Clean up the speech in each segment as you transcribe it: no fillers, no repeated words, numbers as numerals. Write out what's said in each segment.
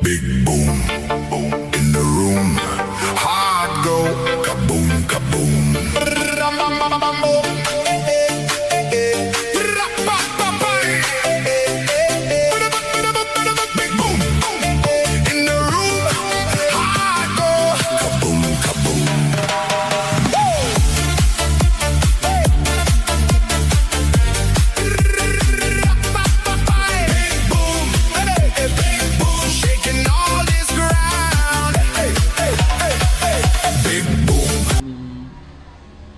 Big boom, boom in the room. Hard go, kaboom, kaboom. Big boom, boom in the room. Hard go, kaboom, kaboom. Big boom, big boom, shaking all this ground. Big boom.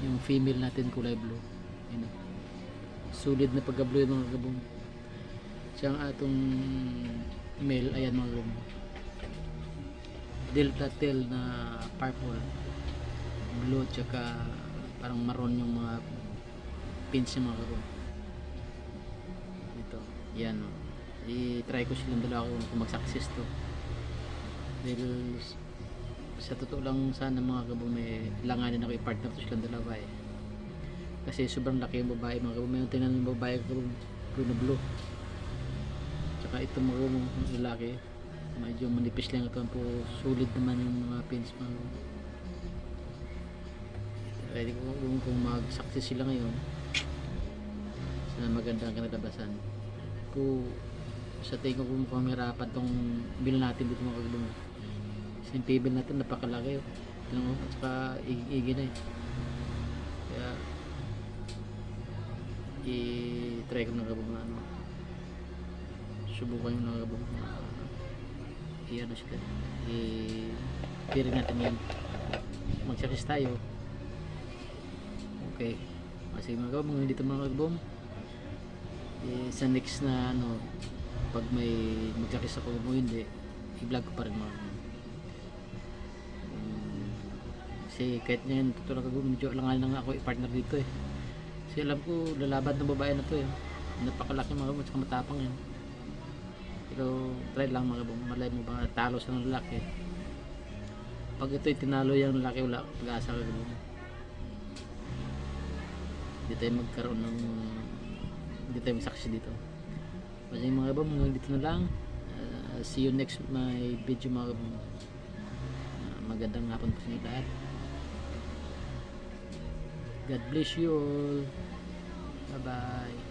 Yung female natin kulay blue. Yun, sulit na pagka-blue yung mga kabong. Siyang atong male, ayan mga kabong. Delta tail na purple, blue, tsaka parang maroon yung mga pins ng mga kabong. Ito, yan. I-try ko silang dalawa kung mag-success to. Dahil sa totoo lang sana mga kabong, may langanin ako i-partner to silang dalawa eh. Kasi sobrang laki yung babae mga kabong. May tingnan yung babae kabong, blue na blue. Tsaka ito mga kabong, yung lalaki, medyo manipis lang ito po, sulit naman yung mga pins mga kabong. Pwede ko kung mag-success sila ngayon, sana maganda ang kinalabasan. Kung sa tingin ko kung pamirapan tong bill natin dito mga kabong, yung table natin napakalaki at saka igi na eh. Kaya i-try ko ng kabong na ano, subukan yung mga kabong i-ano sila, i-piring natin yan, mag-success tayo. Okay, kasi mga kabong, dito mga kabong, sa next na ano, pag may mag-success ako mo hindi, i-vlog ko pa rin mga kabong. Kasi kahit ngayon tutulog ako, medyo alangan lang ako i-partner dito eh. Kasi alam ko lalaban ng babae na to eh, napakalaki mga kabong, saka matapang yan. Pero try lang mga kabong, malay mo ba talo sa ng lalaki. Pag ito'y tinalo yung lalaki, wala pag-asa ka kabong. Hindi tayo magkaroon ng, hindi tayo mag-success dito. Kasi mga kabong, hanggang dito na lang. See you next my video mga kabong. Magandang hapon po sa inyo lahat. God bless you all. Bye bye.